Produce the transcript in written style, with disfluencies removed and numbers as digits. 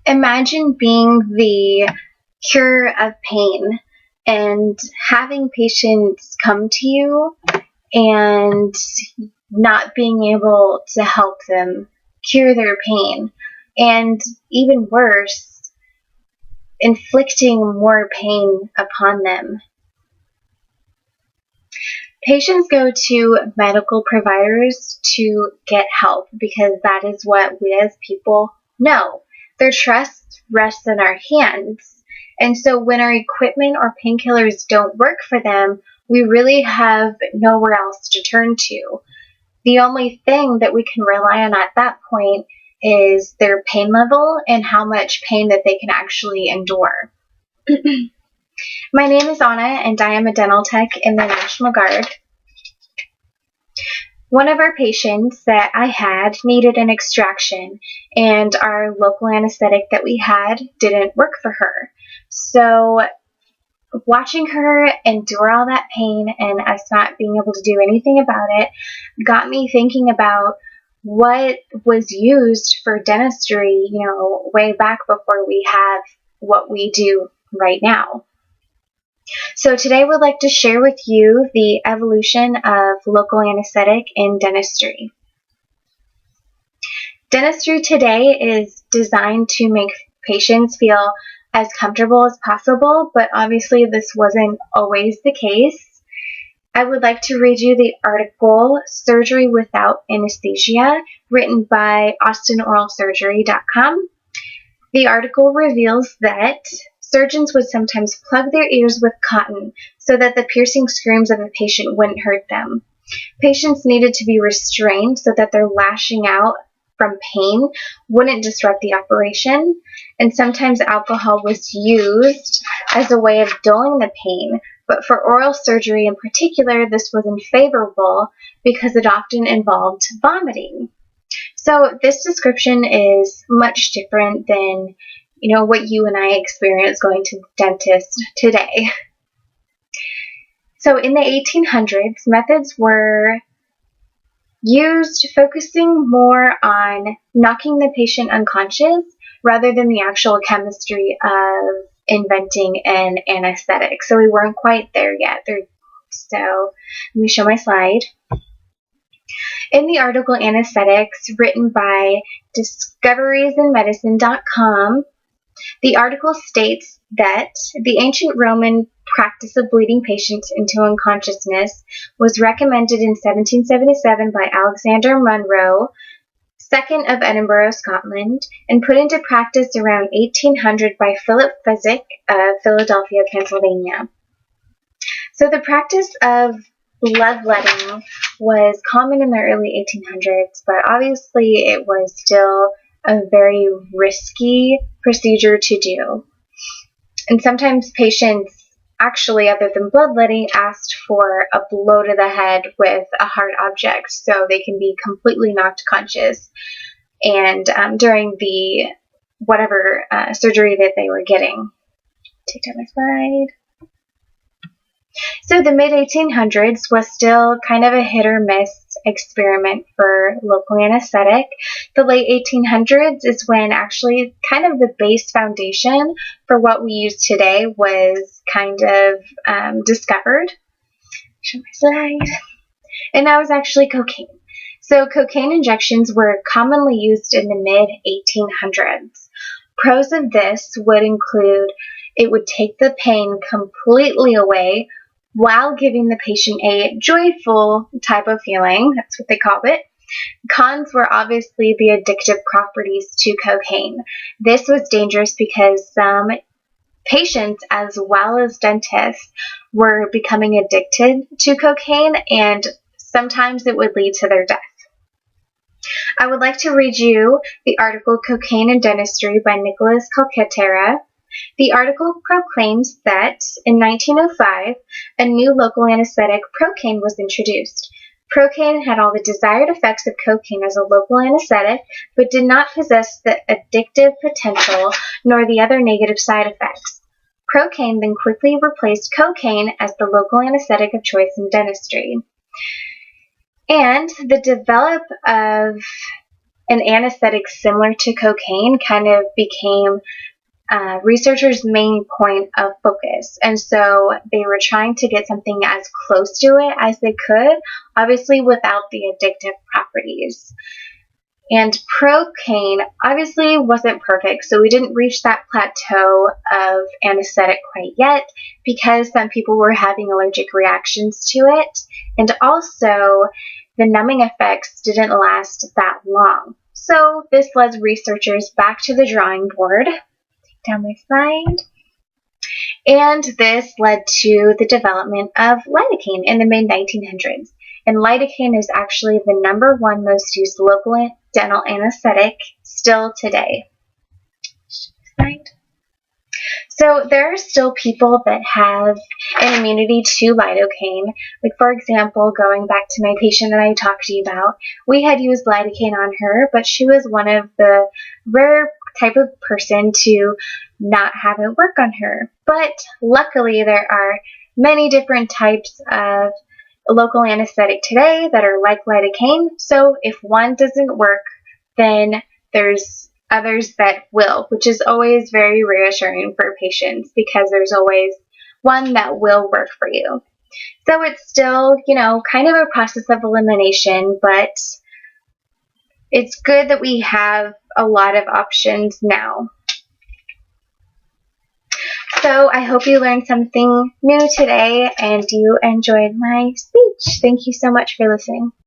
Imagine being the cure of pain and having patients come to you and not being able to help them cure their pain. And even worse, inflicting more pain upon them. Patients go to medical providers to get help because that is what we as people know. Their trust rests in our hands. And so when our equipment or painkillers don't work for them, we really have nowhere else to turn to. The only thing that we can rely on at that point is their pain level and how much pain that they can actually endure. My name is Anna, and I am a dental tech in the National Guard. One of our patients that I had needed an extraction, and our local anesthetic that we had didn't work for her. So watching her endure all that pain and us not being able to do anything about it got me thinking about what was used for dentistry, way back before we have what we do right now. So today we'd like to share with you the evolution of local anesthetic in dentistry. Dentistry today is designed to make patients feel as comfortable as possible, but obviously this wasn't always the case. I would like to read you the article Surgery Without Anesthesia, written by AustinOralSurgery.com. The article reveals that surgeons would sometimes plug their ears with cotton so that the piercing screams of a patient wouldn't hurt them. Patients needed to be restrained so that their lashing out from pain wouldn't disrupt the operation, and sometimes alcohol was used as a way of dulling the pain, but for oral surgery in particular, this was unfavorable because it often involved vomiting. So this description is much different than what you and I experience going to the dentist today. So in the 1800s, methods were used focusing more on knocking the patient unconscious rather than the actual chemistry of inventing an anesthetic. So we weren't quite there yet. So let me show my slide. In the article Anesthetics, written by discoveriesinmedicine.com, the article states that the ancient Roman practice of bleeding patients into unconsciousness was recommended in 1777 by Alexander Munro, 2nd of Edinburgh, Scotland, and put into practice around 1800 by Philip Physick of Philadelphia, Pennsylvania. So the practice of bloodletting was common in the early 1800s, but obviously it was still a very risky procedure to do. And sometimes patients actually, other than bloodletting, asked for a blow to the head with a hard object so they can be completely knocked conscious and during the whatever surgery that they were getting. Take down my slide. So the mid-1800s was still kind of a hit or miss experiment for local anesthetic. The late 1800s is when actually kind of the base foundation for what we use today was kind of discovered. Show my slide. And that was actually cocaine. So cocaine injections were commonly used in the mid-1800s. Pros of this would include it would take the pain completely away while giving the patient a joyful type of feeling. That's what they called it. Cons were obviously the addictive properties to cocaine. This was dangerous because some patients, as well as dentists, were becoming addicted to cocaine, and sometimes it would lead to their death. I would like to read you the article Cocaine in Dentistry by Nicholas Calcaterra. The article proclaims that in 1905, a new local anesthetic, Procaine, was introduced. Procaine had all the desired effects of cocaine as a local anesthetic, but did not possess the addictive potential nor the other negative side effects. Procaine then quickly replaced cocaine as the local anesthetic of choice in dentistry. And the development of an anesthetic similar to cocaine kind of became researchers' main point of focus. And so they were trying to get something as close to it as they could, obviously without the addictive properties. And procaine obviously wasn't perfect, so we didn't reach that plateau of anesthetic quite yet because some people were having allergic reactions to it. And also, the numbing effects didn't last that long. So this led researchers back to the drawing board. Take down my slide. And this led to the development of lidocaine in the mid-1900s. And lidocaine is actually the #1 most used local dental anesthetic still today. So there are still people that have an immunity to lidocaine. Like, for example, going back to my patient that I talked to you about, we had used lidocaine on her, but she was one of the rare type of person to not have it work on her. But luckily, there are many different types of local anesthetic today that are like lidocaine. So if one doesn't work, then there's others that will, which is always very reassuring for patients because there's always one that will work for you. So it's still, kind of a process of elimination, but it's good that we have a lot of options now. So I hope you learned something new today and you enjoyed my speech. Thank you so much for listening.